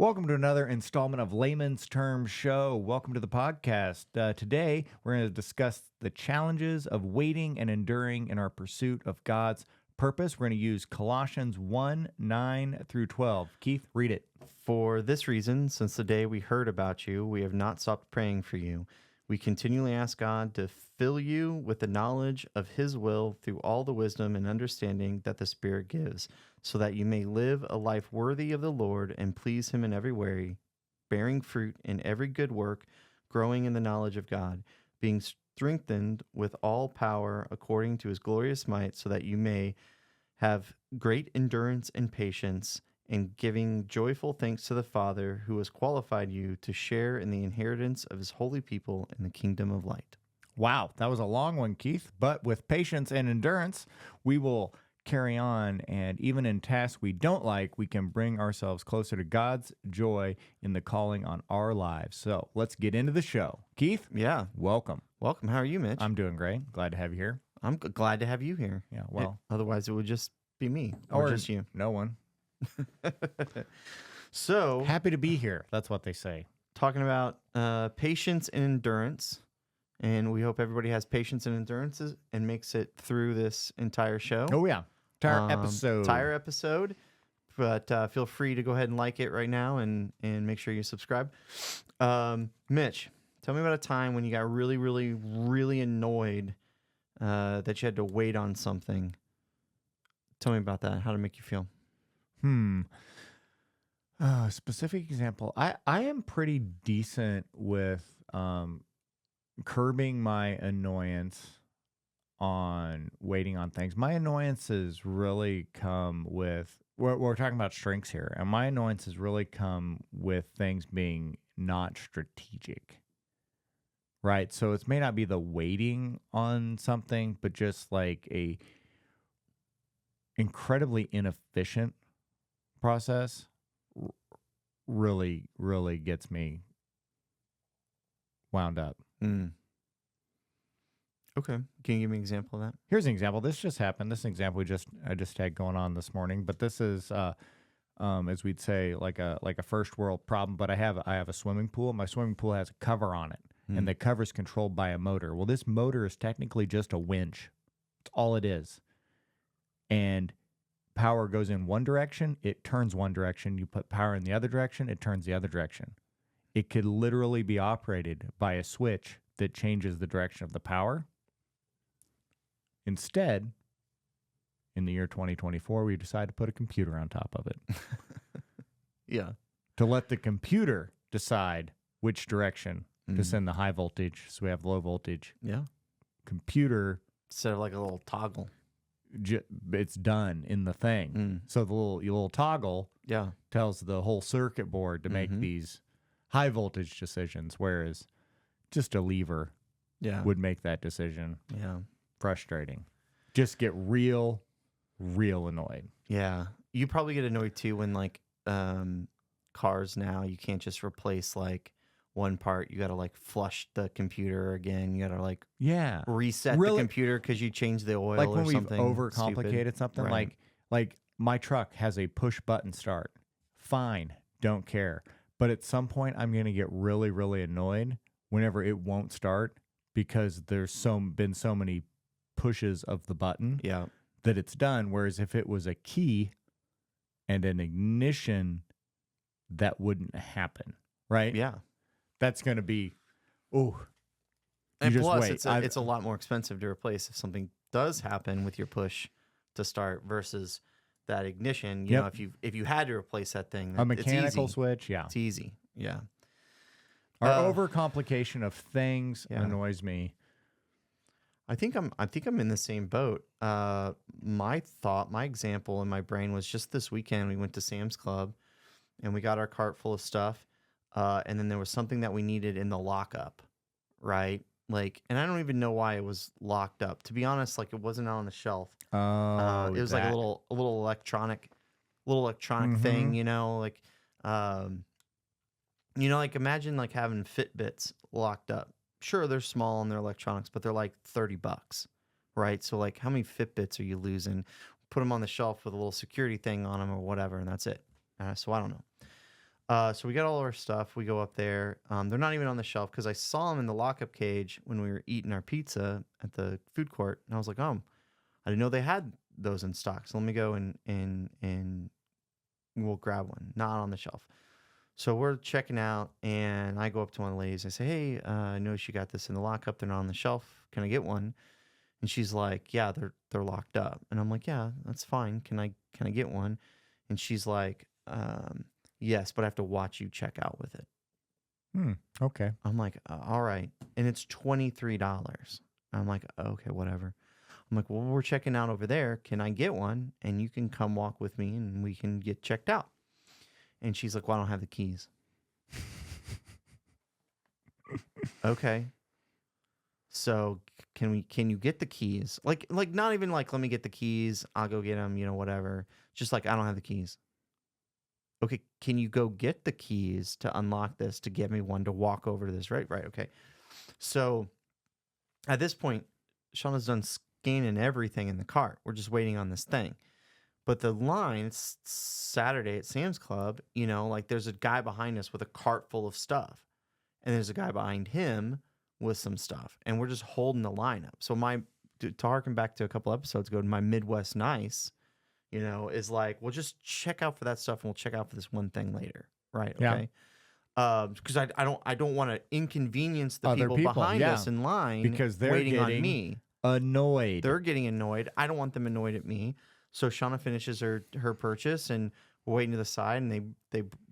Welcome to another installment of Layman's Terms Show. Welcome to the podcast. Today, we're going to discuss the challenges of waiting and enduring in our pursuit of God's purpose. We're going to use Colossians 1, 9 through 12. Keith, read it. For this reason, since the day we heard about you, we have not stopped praying for you. We continually ask God to fill you with the knowledge of His will through all the wisdom and understanding that the Spirit gives, so that you may live a life worthy of the Lord and please Him in every way, bearing fruit in every good work, growing in the knowledge of God, being strengthened with all power according to His glorious might, so that you may have great endurance and patience, and giving joyful thanks to the Father who has qualified you to share in the inheritance of His holy people in the kingdom of light. Wow, that was a long one, Keith. But with patience and endurance, we will carry on. And even in tasks we don't like, we can bring ourselves closer to God's joy in the calling on our lives. So let's get into the show. Keith? Yeah. Welcome. Welcome. How are you, Mitch? I'm doing great. Glad to have you here. I'm glad to have you here. Yeah, well. Otherwise, it would just be me or just you. No one. So, Happy to be here. That's what they say. talking about patience and endurance, and we hope everybody has patience and endurance and makes it through this entire show. Oh, yeah. Entire episode. But feel free to go ahead and like it right now and make sure you subscribe. Mitch, tell me about a time when you got really, really, really annoyed that you had to wait on something. Tell me about that. How did it make you feel? Specific example. I am pretty decent with curbing my annoyance on waiting on things. My annoyances really come with, we're talking about strengths here, and my annoyances really come with things being not strategic, right? So it may not be the waiting on something, but just like a incredibly inefficient process really, really gets me wound up. Okay. Can you give me an example of that? Here's an example. This just happened. This is an example I just had going on this morning. But this is, as we'd say, like a first world problem. But I have a swimming pool. My swimming pool has a cover on it, and the cover is controlled by a motor. Well, this motor is technically just a winch. It's all it is. And power goes in one direction, it turns one direction. You put power in the other direction, it turns the other direction. It could literally be operated by a switch that changes the direction of the power. Instead, in the year 2024, we decided to put a computer on top of it. Yeah. To let the computer decide which direction to send the high voltage, so we have low voltage. Yeah. Computer. Instead of like a little toggle. It's done in the thing. So the little toggle tells the whole circuit board to make these high voltage decisions, whereas just a lever would make that decision. Yeah. Frustrating. Just get real annoyed. Yeah. You probably get annoyed too when like cars now, you can't just replace like one part. You got to like flush the computer again. You got to like reset the computer because you changed the oil like when or something. We've overcomplicated something. Right. Like my truck has a push button start. Fine, don't care. But at some point, I'm going to get really, really annoyed whenever it won't start because there's been so many pushes of the button that it's done. Whereas if it was a key and an ignition, that wouldn't happen, right? Yeah. That's going to be, and plus, it's a lot more expensive to replace if something does happen with your push to start versus that ignition. You know, if you had to replace that thing, a mechanical switch, it's easy. Yeah. Our overcomplication of things annoys me. I think I'm in the same boat. My example in my brain was just this weekend we went to Sam's Club and we got our cart full of stuff. And then there was something that we needed in the lockup, right? Like, and I don't even know why it was locked up. To be honest, like it wasn't on the shelf. It was like a little electronic thing, you know, like, like imagine like having Fitbits locked up. Sure, they're small and they're electronics, but they're like $30, right? So like, how many Fitbits are you losing? Put them on the shelf with a little security thing on them or whatever, and that's it. So I don't know. So we got all our stuff. We go up there. They're not even on the shelf because I saw them in the lockup cage when we were eating our pizza at the food court, and I was like, oh, I didn't know they had those in stock. So let me go and we'll grab one. Not on the shelf. So we're checking out, and I go up to one of the ladies. I say, hey, I noticed you got this in the lockup. They're not on the shelf. Can I get one? And she's like, yeah, they're locked up. And I'm like, yeah, that's fine. Can I get one? And she's like, yes, but I have to watch you check out with it. Okay. I'm like, all right. And it's $23. I'm like, okay, whatever. I'm like, well, we're checking out over there. Can I get one? And you can come walk with me and we can get checked out. And she's like, well, I don't have the keys. Okay. So can you get the keys? Like not even like, let me get the keys. I'll go get them, whatever. Just like, I don't have the keys. Okay. Can you go get the keys to unlock this, to get me one to walk over to this? Right. Okay. So at this point, Shauna's done scanning everything in the cart. We're just waiting on this thing. But the line, it's Saturday at Sam's Club, like there's a guy behind us with a cart full of stuff. And there's a guy behind him with some stuff. And we're just holding the line up. So to harken back to a couple episodes ago, my Midwest Nice, is like, well, just check out for that stuff and we'll check out for this one thing later. Right. Okay. Because I don't want to inconvenience the people behind us in line because they're waiting on me. Annoyed. They're getting annoyed. I don't want them annoyed at me. So Shauna finishes her purchase, and we're waiting to the side, and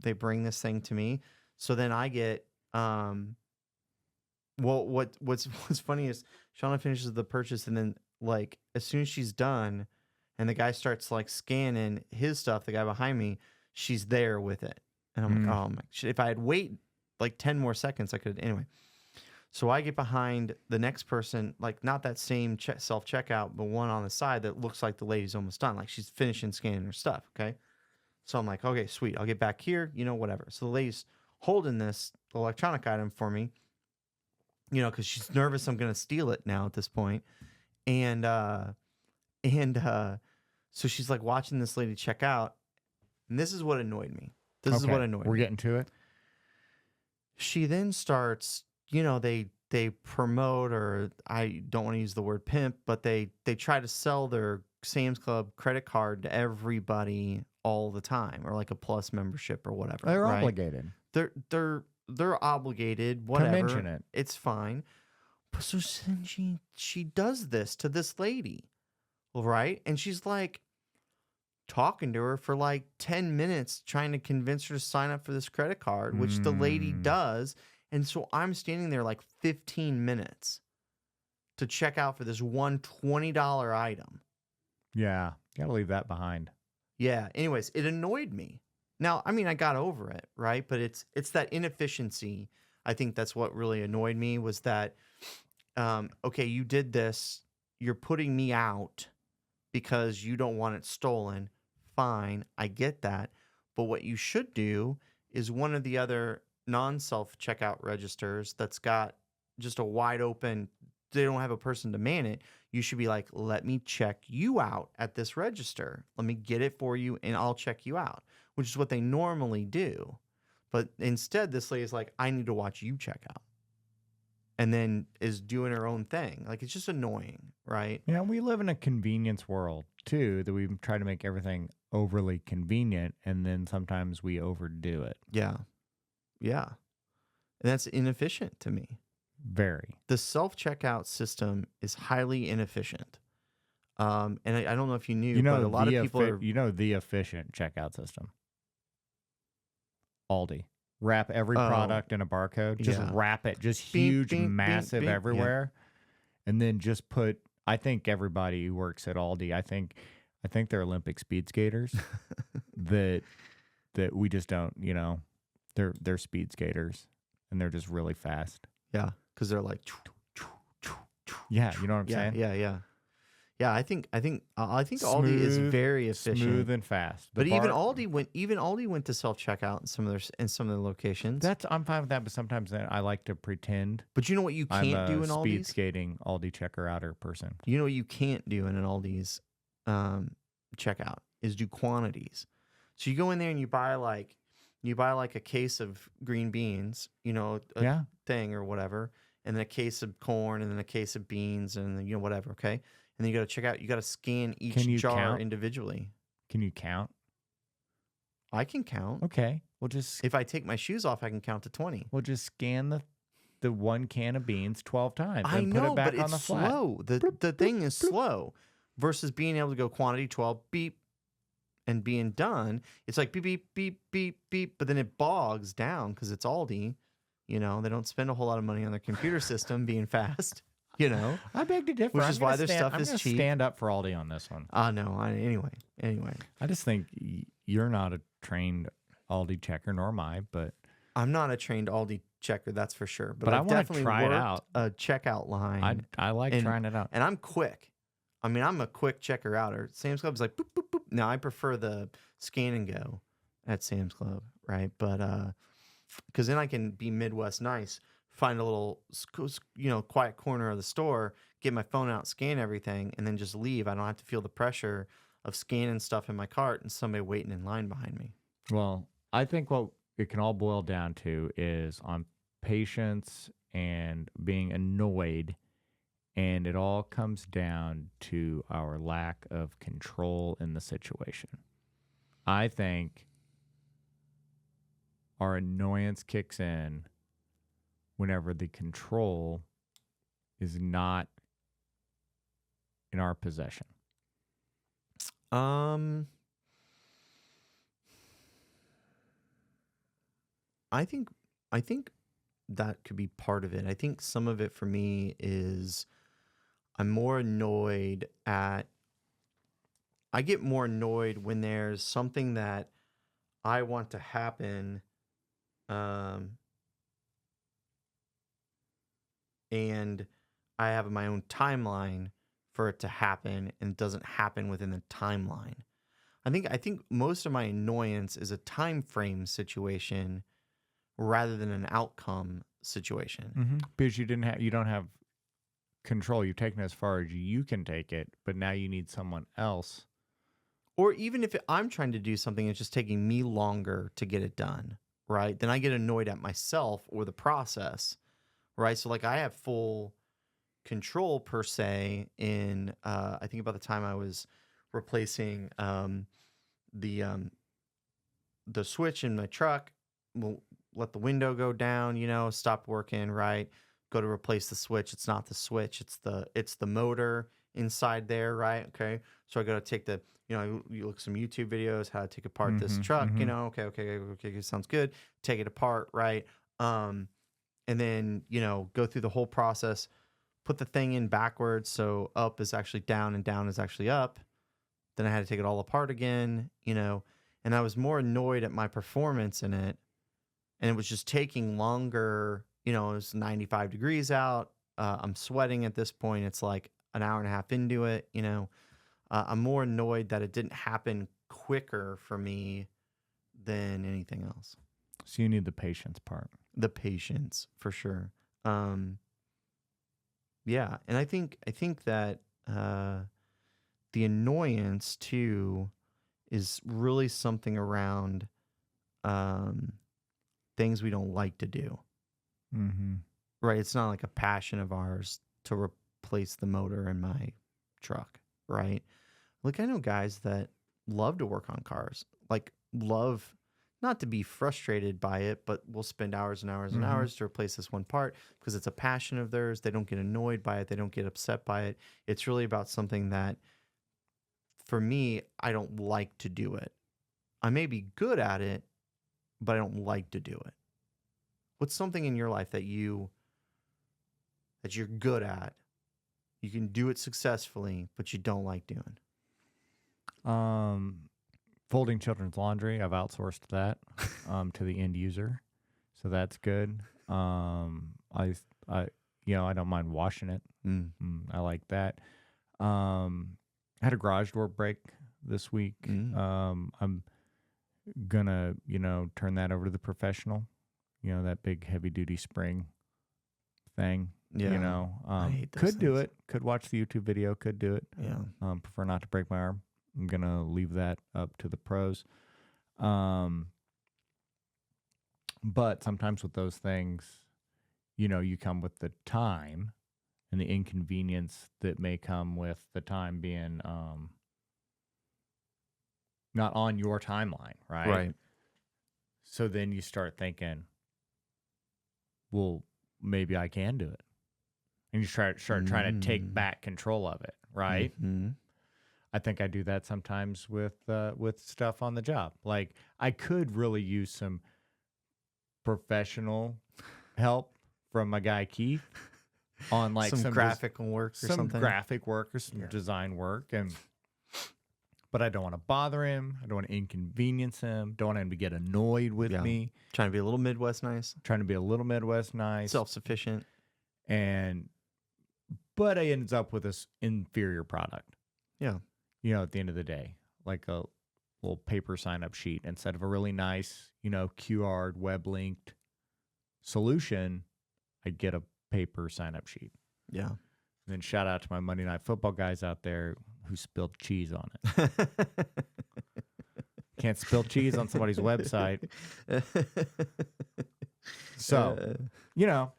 they bring this thing to me. So then I get what's funny is Shauna finishes the purchase, and then like as soon as she's done, and the guy starts like scanning his stuff, the guy behind me, she's there with it, and I'm like, oh my! If I had waited like 10 more seconds, I could anyway. So I get behind the next person, like not that same self-checkout, but one on the side that looks like the lady's almost done. Like she's finishing scanning her stuff, okay? So I'm like, okay, sweet. I'll get back here, whatever. So the lady's holding this electronic item for me, because she's nervous I'm going to steal it now at this point. And so she's like watching this lady check out. And this is what annoyed me. This is what annoyed me. We're getting to it. She then starts... they promote, or I don't want to use the word pimp, but they try to sell their Sam's Club credit card to everybody all the time, or like a Plus membership or whatever. They're right? obligated. They're obligated. Whatever. To mention it. It's fine. So she does this to this lady, right? And she's like talking to her for like 10 minutes, trying to convince her to sign up for this credit card, which the lady does. And so I'm standing there like 15 minutes to check out for this one $20 item. Yeah. Got to leave that behind. Yeah. Anyways, it annoyed me. Now, I mean, I got over it, right? But it's that inefficiency. I think that's what really annoyed me was that, okay, you did this. You're putting me out because you don't want it stolen. Fine. I get that. But what you should do is one of the other non-self-checkout registers that's got just a wide open, they don't have a person to man it, you should be like, let me check you out at this register. Let me get it for you and I'll check you out, which is what they normally do. But instead, this lady's like, I need to watch you check out. And then is doing her own thing. Like, it's just annoying, right? Yeah, we live in a convenience world, too, that we try to make everything overly convenient, and then sometimes we overdo it. Yeah. Yeah. And that's inefficient to me. Very. The self-checkout system is highly inefficient. And I don't know if you knew, but a lot of people are... the efficient checkout system. Aldi. Wrap every product in a barcode. Just wrap it. Just huge, massive everywhere. Yeah. And then just put... I think everybody who works at Aldi, I think they're Olympic speed skaters that we just don't, They're speed skaters, and they're just really fast. Yeah, because they're like, yeah, you know what I'm saying? Yeah. I think Aldi is very efficient, smooth and fast. But even Aldi went to self checkout in some of the locations. I'm fine with that, but sometimes I like to pretend. But you know what you can't do in Aldi's? Speed skating Aldi checker outer person. You know what you can't do in an Aldi's checkout is do quantities. So you go in there and you buy like You buy like a case of green beans, a Yeah. thing or whatever, and then a case of corn, and then a case of beans, and then, whatever. Okay, and then you got to check out. You got to scan each Can you jar count? individually. Can you count? I can count. Okay. We'll just If I take my shoes off, I can count to 20. scan the one can of beans 12 times I and put know, it back but on the it's flat. slow. The thing is slow versus being able to go quantity 12, beep, and being done. It's like beep, beep, beep, beep, beep, but then it bogs down because it's Aldi. They don't spend a whole lot of money on their computer system being fast, I beg to differ. Which is why their stuff is cheap. Stand up for Aldi on this one. No. Anyway. I just think you're not a trained Aldi checker, nor am I, but I'm not a trained Aldi checker, that's for sure. But I I've wanna definitely try it worked out. a checkout line. I like trying it out. And I'm quick. I mean, I'm a quick checker outer. Sam's Club's like boop, boop, boop. Now I prefer the scan and go at Sam's Club, right? But because then I can be Midwest nice, find a little quiet corner of the store, get my phone out, scan everything, and then just leave. I don't have to feel the pressure of scanning stuff in my cart and somebody waiting in line behind me. Well, I think what it can all boil down to is on patience and being annoyed, and it all comes down to our lack of control in the situation. I think our annoyance kicks in whenever the control is not in our possession. I think that could be part of it. I think some of it for me is I'm more annoyed at I get more annoyed when there's something that I want to happen and I have my own timeline for it to happen and it doesn't happen within the timeline. I think most of my annoyance is a time frame situation rather than an outcome situation. Because you don't have control. You've taken it as far as you can take it, but now you need someone else. Or even if I'm trying to do something, it's just taking me longer to get it done, right? Then I get annoyed at myself or the process, right? So like I have full control per se in, I think about the time I was replacing the switch in my truck. We'll let the window go down, stop working, right? Go to replace the switch. It's not the switch. It's the motor inside there, right? Okay. So I got to take you look some YouTube videos, how to take apart this truck, okay, sounds good. Take it apart, right? And then, go through the whole process, put the thing in backwards. So up is actually down and down is actually up. Then I had to take it all apart again, and I was more annoyed at my performance in it. And it was just taking longer. It was 95 degrees out. I'm sweating at this point. It's like an hour and a half into it. I'm more annoyed that it didn't happen quicker for me than anything else. So you need the patience part. The patience, for sure. Yeah, and I think that the annoyance too is really something around things we don't like to do. Right? It's not like a passion of ours to replace the motor in my truck, right? Like I know guys that love to work on cars, like love not to be frustrated by it, but will spend hours and hours and hours to replace this one part because it's a passion of theirs. They don't get annoyed by it. They don't get upset by it. It's really about something that, for me, I don't like to do it. I may be good at it, but I don't like to do it. What's something in your life that you're good at? You can do it successfully, but you don't like doing. Folding children's laundry. I've outsourced that to the end user, so that's good. I don't mind washing it. I like that. I had a garage door break this week. I'm gonna turn that over to the professional. That big heavy duty spring thing. Yeah. I hate those could do things. it. Could watch the YouTube video. Could do it. Yeah. Prefer not to break my arm. I'm gonna leave that up to the pros. But sometimes with those things, you come with the time and the inconvenience that may come with the time being not on your timeline, right? Right. So then you start thinking, well, maybe I can do it. And you start trying to take back control of it, right? Mm-hmm. I think I do that sometimes with stuff on the job. Like I could really use some professional help from my guy Keith on like some graphical work or some something. graphic work or some design work, but I don't want to bother him. I don't want to inconvenience him. Don't want him to get annoyed with me. Trying to be a little Midwest nice. Trying to be a little Midwest nice, Self-sufficient. But I ends up with this inferior product. Yeah. At the end of the day, like a little paper sign-up sheet instead of a really nice, QR web-linked solution, I get a paper sign-up sheet. Yeah. And then shout out to my Monday Night Football guys out there who spilled cheese on it. Can't spill cheese on somebody's website. So,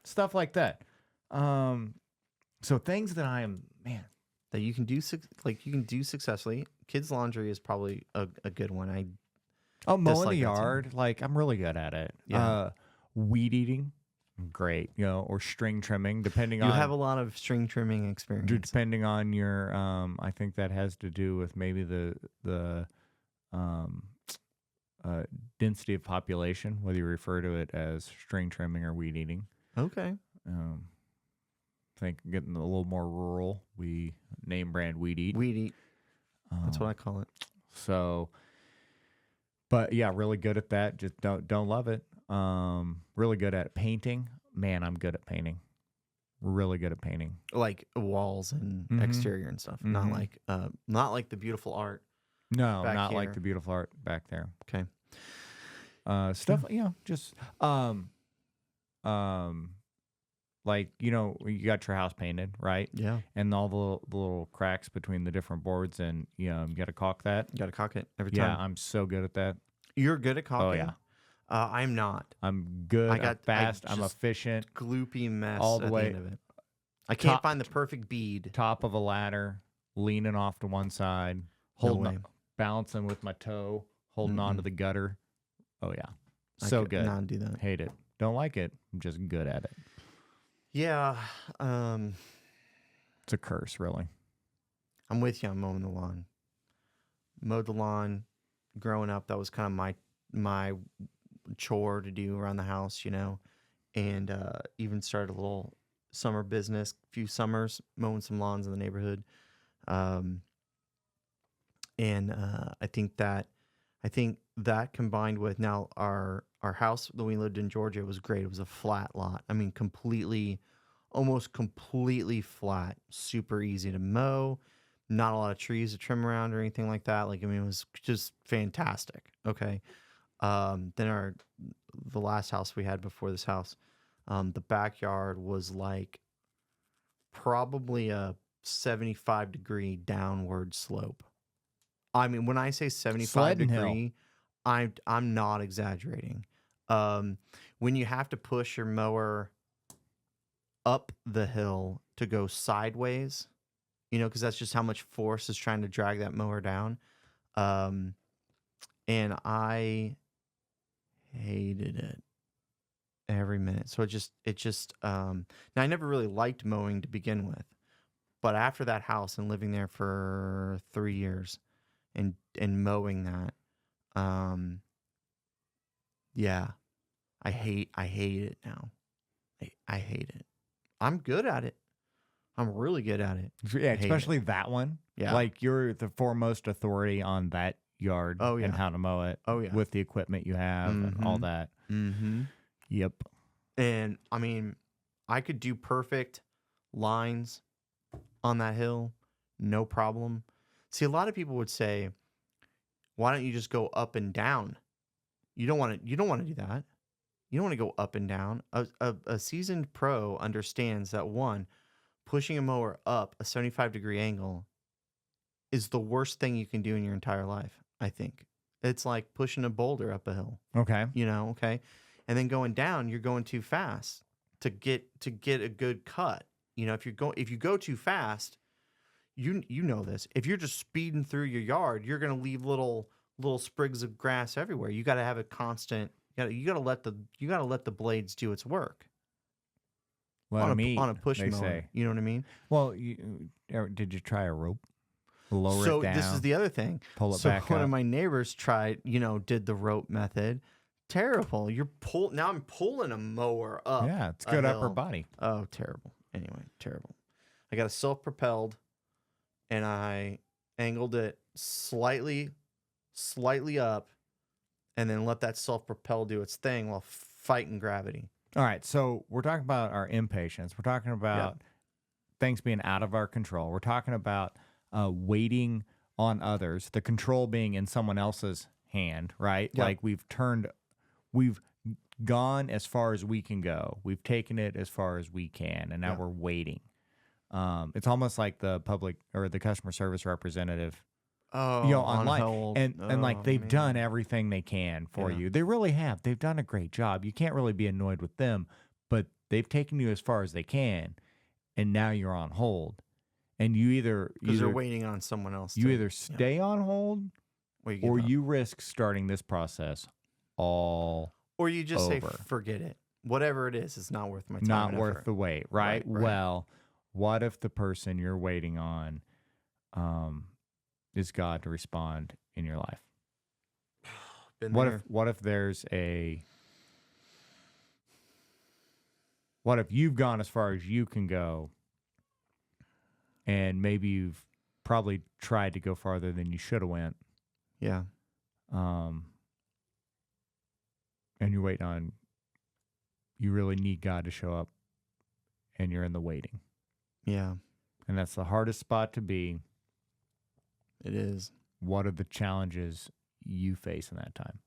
stuff like that. So things that I am, that you can do successfully. Kids laundry is probably a good one. Mowing the yard, like I'm really good at it. Yeah. Weed eating, great. Or string trimming, depending on. You have a lot of string trimming experience. Depending on your, I think that has to do with maybe the density of population, whether you refer to it as string trimming or weed eating. Okay. I think getting a little more rural, we name brand Weed Eat. Weed Eat. That's what I call it. So, but yeah, really good at that. Just don't love it. Really good at painting. Man, I'm good at painting. Really good at painting. Like walls and exterior and stuff. Not like the beautiful art. No, not like the beautiful art back there. Okay. Stuff, just like, you got your house painted, right? Yeah. And all the little cracks between the different boards, and you got to caulk that. You got to caulk it every time. Yeah, I'm so good at that. You're good at caulking? Oh, yeah. I'm not. I'm good. I'm fast. I'm efficient. Gloopy mess all the at way. The end of it. I can't find the perfect bead. Top of a ladder, leaning off to one side, balancing with my toe, holding on to the gutter. Oh, yeah. So good. Not do that. Hate it. Don't like it. I'm just good at it. Yeah. It's a curse, really. I'm with you on mowing the lawn. Mowed the lawn growing up. That was kind of my chore to do around the house, and even started a little summer business, a few summers mowing some lawns in the neighborhood. And I think that combined with now our house when we lived in Georgia was great. It was a flat lot. I mean, almost completely flat, super easy to mow, not a lot of trees to trim around or anything like that. Like, I mean, it was just fantastic. Okay. Then the last house we had before this house, the backyard was like probably a 75-degree downward slope. I mean, when I say 75-degree, I'm not exaggerating. When you have to push your mower up the hill to go sideways, because that's just how much force is trying to drag that mower down. And I hated it every minute. So now I never really liked mowing to begin with, but after that house and living there for 3 years and mowing that, yeah, I hate it now. I hate it. I'm good at it. I'm really good at it. Yeah, especially that one. Yeah. Like you're the foremost authority on that yard and how to mow it. Oh, yeah. With the equipment you have and all that. Mm-hmm. Yep. And I mean, I could do perfect lines on that hill, no problem. See, a lot of people would say, why don't you just go up and down? You don't want to do that. You don't want to go up and down. A seasoned pro understands that pushing a mower up a 75-degree angle is the worst thing you can do in your entire life, I think. It's like pushing a boulder up a hill. Okay. Okay? and then going down, you're going too fast to get a good cut. If you go too fast, you know this. If you're just speeding through your yard, you're gonna leave little sprigs of grass everywhere. You got to have a constant. You got to let the blades do its work. Let them eat, on a push they mower. say. You know what I mean? Well, did you try a rope? Lower it down. So this is the other thing. Pull it so back one up. of my neighbors tried, did the rope method. Terrible. Now I'm pulling a mower up. Yeah, it's good upper body. Oh, terrible. Anyway, terrible. I got a self-propelled, and I angled it slightly up, and then let that self-propel do its thing while fighting gravity. All right, so we're talking about our impatience. We're talking about things being out of our control. We're talking about waiting on others, the control being in someone else's hand, right? Yep. Like we've gone as far as we can go. We've taken it as far as we can, and now we're waiting. It's almost like the public or the customer service representative, online, hold. and like they've done everything they can for you. They really have. They've done a great job. You can't really be annoyed with them, but they've taken you as far as they can, and now you're on hold. And because you're waiting on someone else. You either stay on hold, or you risk starting this process all or you just over. say, forget it. Whatever it is, it's not worth my time. Not and worth effort. the wait, right? Well, what if the person you're waiting on is God to respond in your life? What if there's what if you've gone as far as you can go, and maybe you've probably tried to go farther than you should have went? Yeah. And you're waiting on, you really need God to show up, and you're in the waiting. Yeah. And that's the hardest spot to be. It is. What are the challenges you face in that time?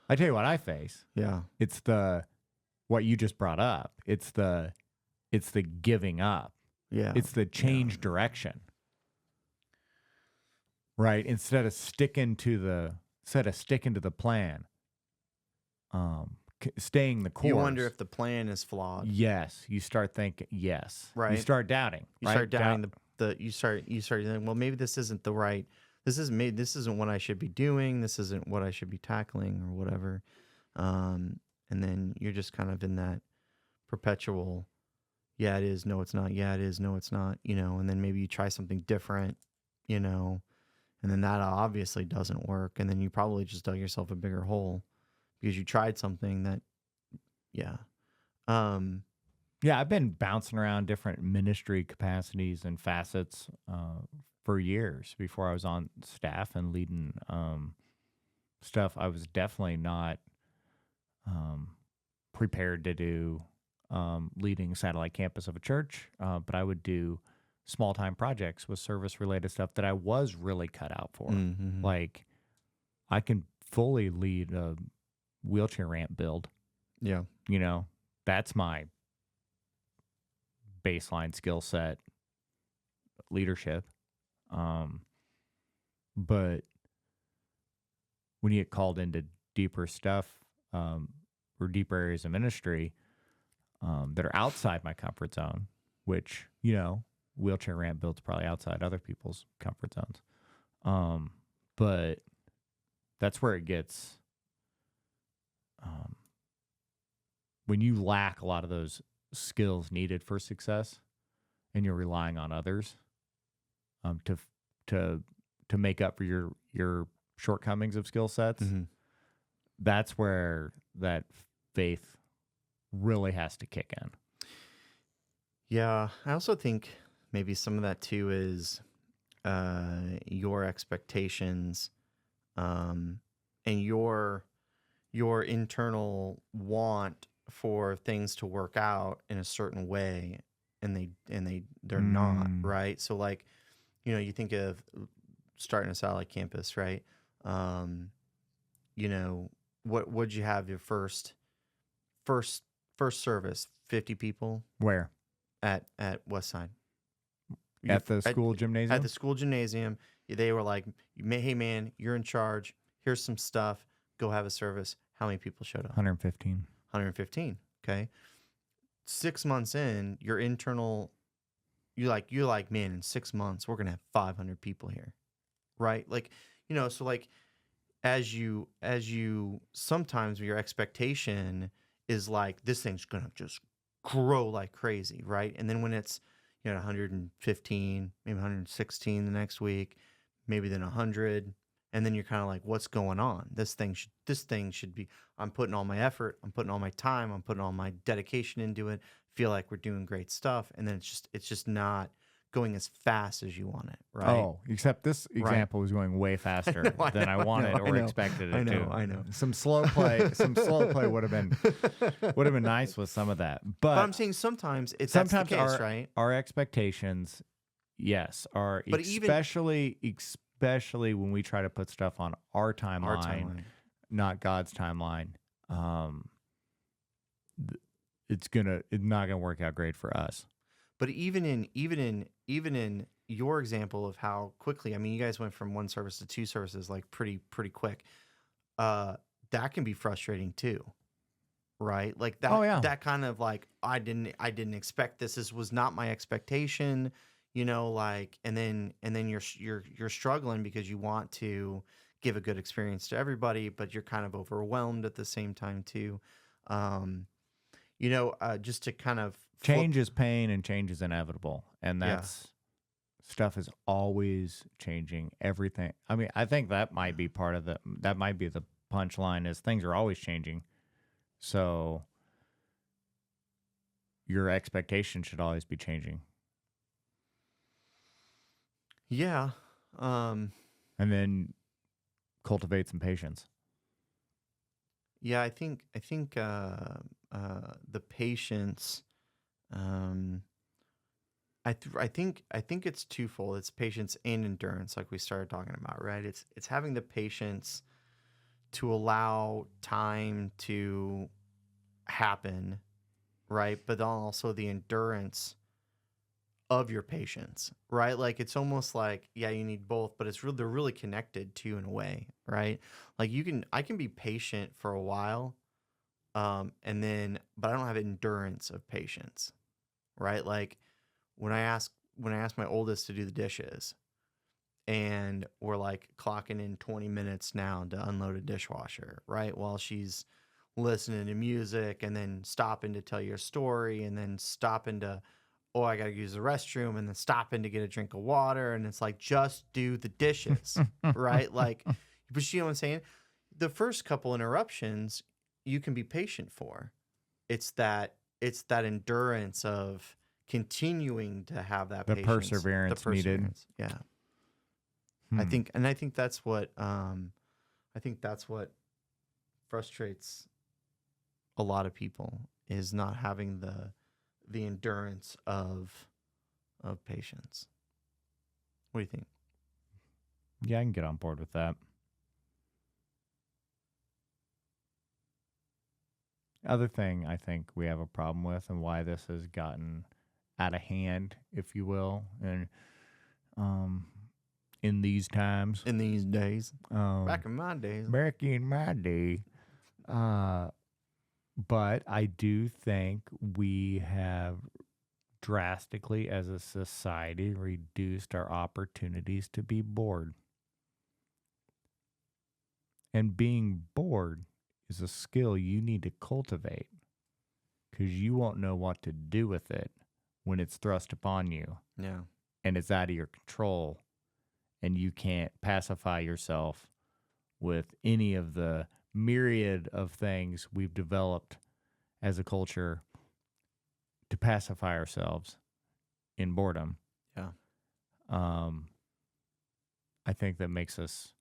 I tell you what I face. Yeah. It's what you just brought up. It's the giving up. Yeah. It's the change direction. Right? Instead of sticking to the plan, staying the course. You wonder if the plan is flawed. Yes. You start thinking, yes. Right. You start doubting. You start doubting you start thinking, well, maybe this isn't the right, this isn't what I should be doing. This isn't what I should be tackling or whatever. And then you're just kind of in that perpetual, yeah, it is. No, it's not. Yeah, it is. No, it's not. And then maybe you try something different, and then that obviously doesn't work. And then you probably just dug yourself a bigger hole because you tried something that, yeah. Yeah, I've been bouncing around different ministry capacities and facets for years before I was on staff and leading stuff. I was definitely not prepared to do leading satellite campus of a church, but I would do small-time projects with service-related stuff that I was really cut out for. Mm-hmm. Like, I can fully lead a wheelchair ramp build. Yeah. That's my baseline skill set, leadership. But when you get called into deeper stuff or deeper areas of ministry that are outside my comfort zone, which, wheelchair ramp builds probably outside other people's comfort zones. But that's where it gets, when you lack a lot of those skills needed for success and you're relying on others to make up for your shortcomings of skill sets, that's where that faith really has to kick in. Yeah, I also think maybe some of that too is your expectations and your internal want for things to work out in a certain way, and they're not, right? So like, you think of starting a satellite campus, right? What would you have your first service? 50 people? Where? At Westside. At the school gymnasium? At the school gymnasium. They were like, hey man, you're in charge. Here's some stuff. Go have a service. how many people showed up? 115. 115. Okay. 6 months in, your internal, you're like, man, in 6 months, we're going to have 500 people here. Right. Like, so like, as you sometimes your expectation is like, this thing's going to just grow like crazy. Right. And then when it's, 115, maybe 116 the next week, maybe then 100. And then you're kind of like, what's going on? This thing should be, I'm putting all my effort, I'm putting all my time, I'm putting all my dedication into it. Feel like we're doing great stuff. And then it's just not going as fast as you want it. Right. Oh, except this example was going way faster than I wanted or expected it to. I know. Some slow play would have been nice with some of that. But I'm saying sometimes that's the case, right? Our expectations, yes, are But especially when we try to put stuff on our timeline, not God's timeline. It's not gonna work out great for us. But even in your example of how quickly, I mean, you guys went from one service to 2 services like pretty quick. That can be frustrating too, right? Like that. Oh, yeah. That kind of like I didn't expect this. This was not my expectation, like, and then you're struggling because you want to give a good experience to everybody, but you're kind of overwhelmed at the same time too. Just to kind of change is pain and change is inevitable, and that's stuff is always changing. Everything. I mean, I think that might be that might be the punchline is things are always changing. So your expectation should always be changing. Yeah. And then cultivate some patience. Yeah, I think the patience. I think it's twofold. It's patience and endurance, like we started talking about, right? It's having the patience to allow time to happen, right? But then also the endurance of your patience, right? Like it's almost like, yeah, you need both, but they're really connected too in a way, right? Like I can be patient for a while, but I don't have endurance of patience, right? Like when I ask my oldest to do the dishes, and we're like clocking in 20 minutes now to unload a dishwasher, right? While she's listening to music and then stopping to tell you a story and then stopping to, oh, I got to use the restroom and then stopping to get a drink of water. And it's like, just do the dishes, right? Like, but you know what I'm saying? The first couple interruptions you can be patient for. It's that endurance of continuing to have that The patience, perseverance needed. Yeah. I think that's what frustrates a lot of people is not having the endurance of patience. What do you think? Yeah, I can get on board with that. Other thing I think we have a problem with and why this has gotten out of hand, if you will, and in these times. In these days. Back in my days. Back in my day. But I do think we have drastically, as a society, reduced our opportunities to be bored. And being bored is a skill you need to cultivate because you won't know what to do with it when it's thrust upon you. Yeah. And it's out of your control. And you can't pacify yourself with any of the myriad of things we've developed as a culture to pacify ourselves in boredom. Yeah. I think that makes us,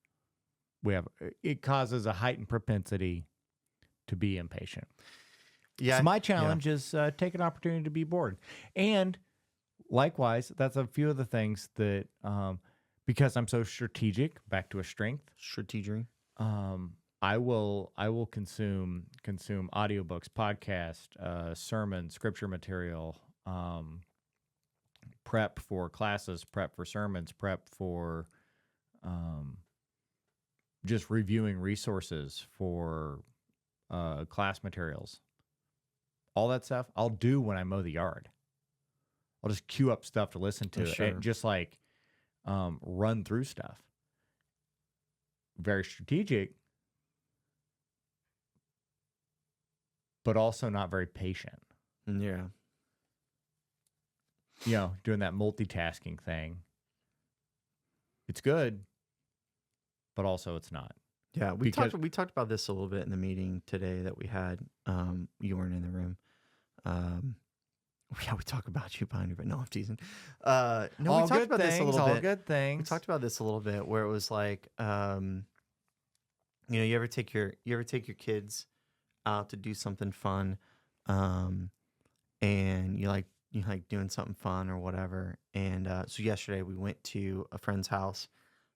it causes a heightened propensity to be impatient. Yeah. So my challenge is take an opportunity to be bored. And likewise, that's a few of the things that, because I'm so strategic, back to a strength. Strategery. I will consume audiobooks, podcast, sermons, scripture material, prep for classes, prep for sermons, prep for just reviewing resources for class materials, all that stuff, I'll do when I mow the yard. I'll just queue up stuff to listen to, Sure. and just like run through stuff. Very strategic, but also not very patient. Yeah. Doing that multitasking thing. It's good, but also it's not. Yeah, we talked about this a little bit in the meeting today that we had. You weren't in the room. Yeah, we talk about you behind you, but no, I'm teasing. No, we talked about this a little bit. All good things. We talked about this a little bit, where it was like, you ever take your kids out to do something fun, and you like doing something fun or whatever. And so yesterday we went to a friend's house.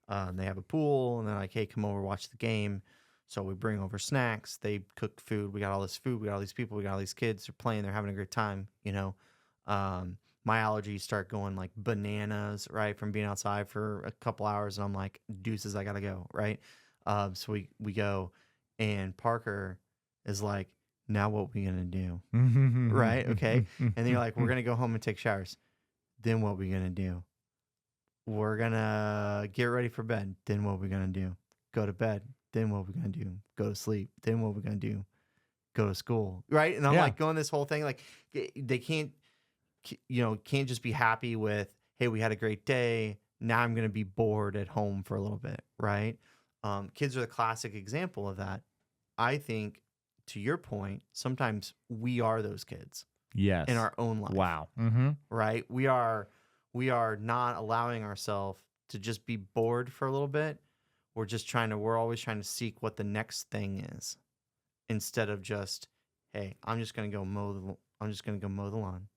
They have a pool, and they're like, "Hey, come over, watch the game." So we bring over snacks. They cook food. We got all this food. We got all these people. We got all these kids. They're playing. They're having a great time. My allergies start going like bananas, right, from being outside for a couple hours, and I'm like, deuces, I gotta go, right? So we go, and Parker is like, "Now what we gonna do?" Right? Okay. And then you're like, "We're gonna go home and take showers." Then what we gonna do? We're gonna get ready for bed. Then what we gonna do? Go to bed. Then what we gonna do? Go to sleep. Then what we gonna do? Go to school. Right? And I'm like going this whole thing, like they can't just be happy with, "Hey, we had a great day. Now I'm gonna be bored at home for a little bit," right? Kids are the classic example of that. I think, to your point, sometimes we are those kids. Yes. In our own life. Wow. Right? We are not allowing ourselves to just be bored for a little bit. We're always trying to seek what the next thing is, instead of just, "Hey, I'm just gonna go mow the lawn."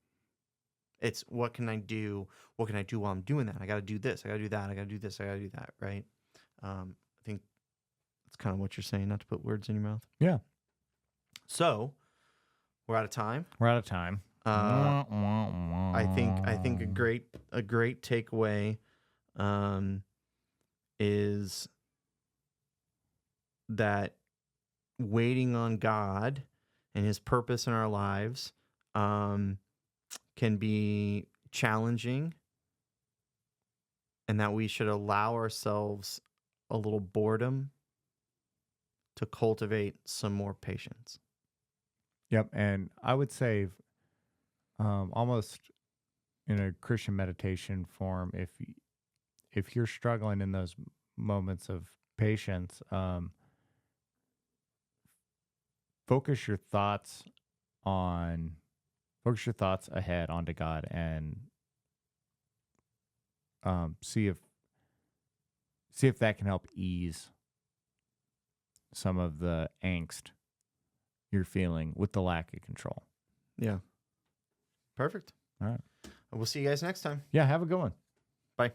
It's, what can I do? What can I do while I'm doing that? I gotta do this, I gotta do that, I gotta do this, I gotta do that, right? I think that's kind of what you're saying, not to put words in your mouth. Yeah. So we're out of time. I think a great takeaway is that waiting on God and His purpose in our lives can be challenging, and that we should allow ourselves a little boredom to cultivate some more patience. Yep. And I would say almost in a Christian meditation form, if you're struggling in those moments of patience, focus your thoughts ahead onto God, and see if that can help ease some of the angst you're feeling with the lack of control. Yeah. Perfect. All right. We'll see you guys next time. Yeah, have a good one. Bye.